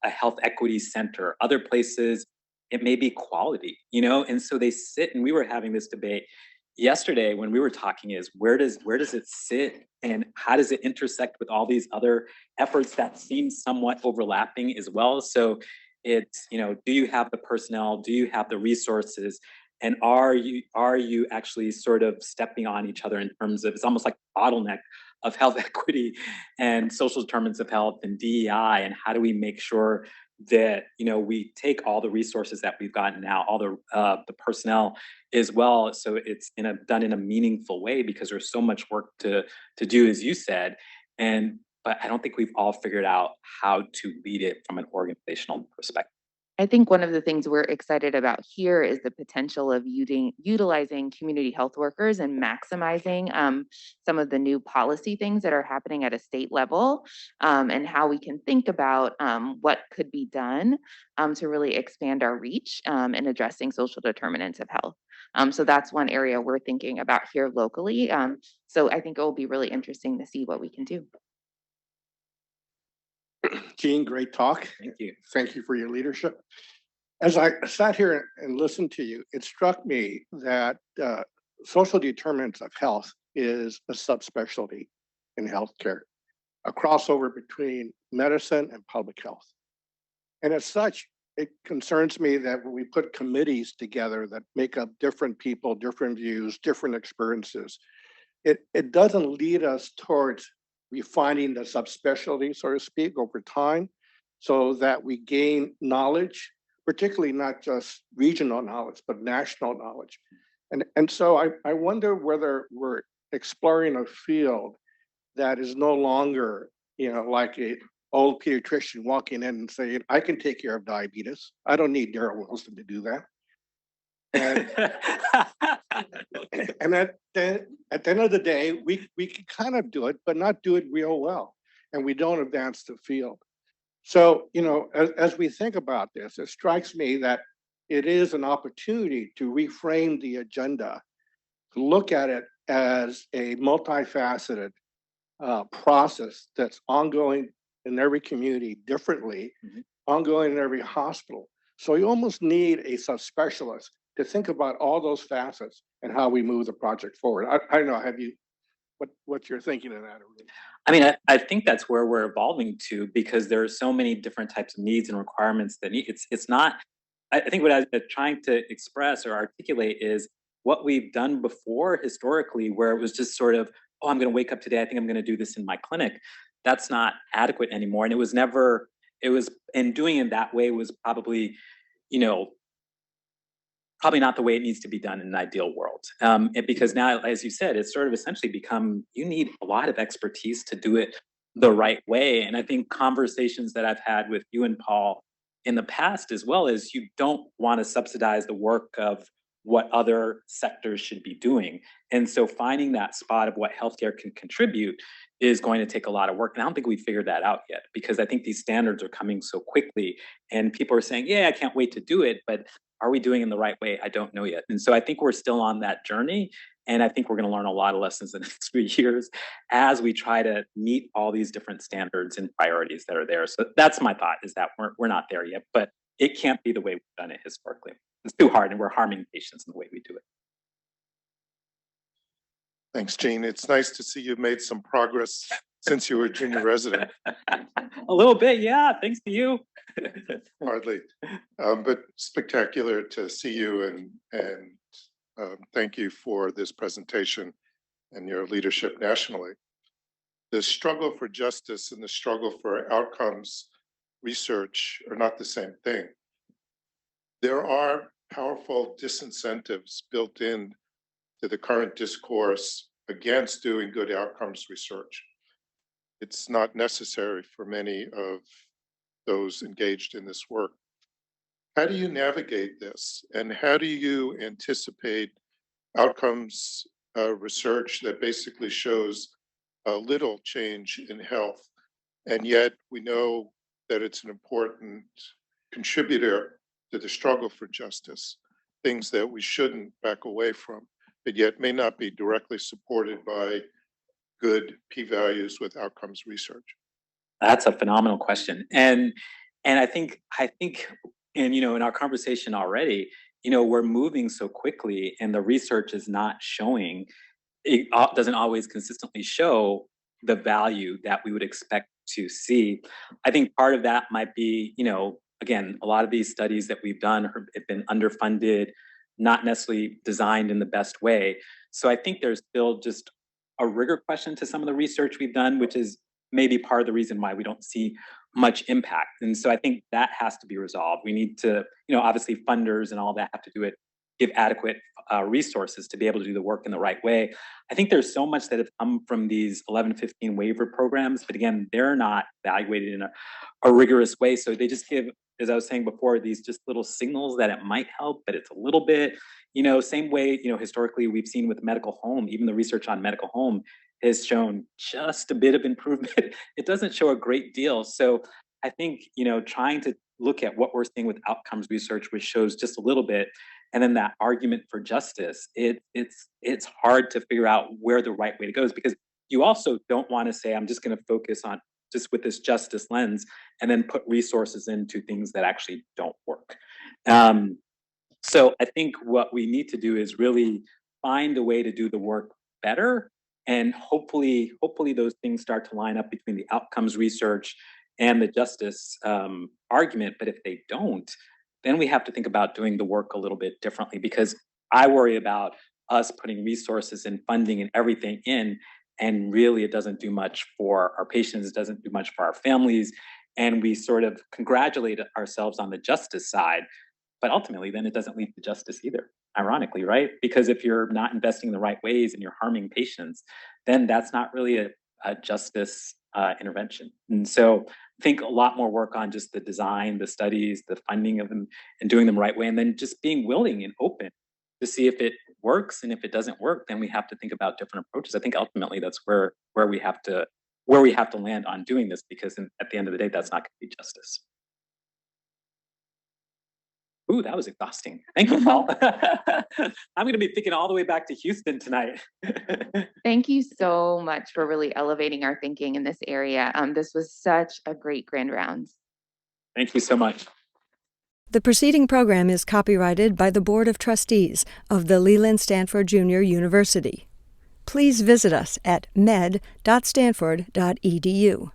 a health equity center. Other places it may be quality, and so they sit, and we were having this debate yesterday when we were talking, is where does it sit and how does it intersect with all these other efforts that seem somewhat overlapping as well? So it's, do you have the personnel? Do you have the resources? And are you actually sort of stepping on each other in terms of, it's almost like a bottleneck of health equity and social determinants of health and DEI, and how do we make sure that we take all the resources that we've gotten now, all the personnel as well, so it's done in a meaningful way, because there's so much work to do, as you said, but I don't think we've all figured out how to lead it from an organizational perspective.
I think one of the things we're excited about here is the potential of utilizing community health workers and maximizing some of the new policy things that are happening at a state level, and how we can think about what could be done to really expand our reach in addressing social determinants of health. So that's one area we're thinking about here locally. So I think it will be really interesting to see what we can do.
Gene, great talk.
Thank you.
Thank you for your leadership. As I sat here and listened to you, it struck me that social determinants of health is a subspecialty in healthcare, a crossover between medicine and public health. And as such, it concerns me that when we put committees together that make up different people, different views, different experiences, it doesn't lead us towards refining the subspecialty, so to speak, over time, so that we gain knowledge, particularly not just regional knowledge, but national knowledge. And so I wonder whether we're exploring a field that is no longer, like a old pediatrician walking in and saying, I can take care of diabetes. I don't need Darrell Wilson to do that. And, and at the end of the day, we can kind of do it, but not do it real well. And we don't advance the field. So, as we think about this, it strikes me that it is an opportunity to reframe the agenda, to look at it as a multifaceted process that's ongoing in every community differently, ongoing in every hospital. So you almost need a subspecialist to think about all those facets and how we move the project forward. I don't know, have you, what you're thinking of that?
I mean, I think that's where we're evolving to, because there are so many different types of needs and requirements that it's not, I think what I'm trying to express or articulate is what we've done before historically, where it was just sort of, oh, I'm going to wake up today, I think I'm going to do this in my clinic. That's not adequate anymore. And and doing it that way was probably, probably not the way it needs to be done in an ideal world. Because now, as you said, it's sort of essentially become, you need a lot of expertise to do it the right way. And I think conversations that I've had with you and Paul in the past, as well, as you don't want to subsidize the work of what other sectors should be doing. And so finding that spot of what healthcare can contribute is going to take a lot of work. And I don't think we figured that out yet, because I think these standards are coming so quickly and people are saying, yeah, I can't wait to do it, but are we doing it in the right way? I don't know yet. And so I think we're still on that journey. And I think we're going to learn a lot of lessons in the next few years as we try to meet all these different standards and priorities that are there. So that's my thought, is that we're not there yet, but it can't be the way we've done it historically. It's too hard and we're harming patients in the way we do it.
Thanks, Gene. It's nice to see you've made some progress since you were junior resident.
A little bit, yeah, thanks to you.
Hardly, but spectacular to see you, and thank you for this presentation and your leadership nationally. The struggle for justice and the struggle for outcomes research are not the same thing. There are powerful disincentives built in to the current discourse against doing good outcomes research. It's not necessary for many of those engaged in this work. How do you navigate this? And how do you anticipate outcomes research that basically shows a little change in health? And yet we know that it's an important contributor to the struggle for justice, things that we shouldn't back away from, but yet may not be directly supported by good p-values with outcomes research?
That's a phenomenal question. And I think, and in our conversation already, we're moving so quickly and the research is not showing, it doesn't always consistently show the value that we would expect to see. I think part of that might be, again, a lot of these studies that we've done have been underfunded, not necessarily designed in the best way. So I think there's still just a rigor question to some of the research we've done, which is maybe part of the reason why we don't see much impact. And so I think that has to be resolved. We need to, obviously funders and all that have to do it, give adequate resources to be able to do the work in the right way. I think there's so much that have come from these 1115 waiver programs, but again, they're not evaluated in a rigorous way. So they just give, as I was saying before, these just little signals that it might help, but it's a little bit, same way, historically we've seen with medical home, even the research on medical home has shown just a bit of improvement. It doesn't show a great deal. So I think, trying to look at what we're seeing with outcomes research, which shows just a little bit, and then that argument for justice, it's hard to figure out where the right way to go is, because you also don't want to say, I'm just going to focus on just with this justice lens and then put resources into things that actually don't work. So I think what we need to do is really find a way to do the work better. And hopefully those things start to line up between the outcomes research and the justice argument. But if they don't, then we have to think about doing the work a little bit differently, because I worry about us putting resources and funding and everything in, and really it doesn't do much for our patients, it doesn't do much for our families, and we sort of congratulate ourselves on the justice side, but ultimately then it doesn't lead to justice either, ironically, right? Because if you're not investing in the right ways and you're harming patients, then that's not really a justice intervention. And so I think a lot more work on just the design, the studies, the funding of them, and doing them the right way, and then just being willing and open to see if it works. And if it doesn't work, then we have to think about different approaches. I think ultimately that's where we have to land on doing this, because at the end of the day, that's not going to be justice. Ooh, that was exhausting. Thank you, Paul. I'm going to be thinking all the way back to Houston tonight.
Thank you so much for really elevating our thinking in this area. This was such a great Grand Rounds.
Thank you so much.
The preceding program is copyrighted by the Board of Trustees of the Leland Stanford Junior University. Please visit us at med.stanford.edu.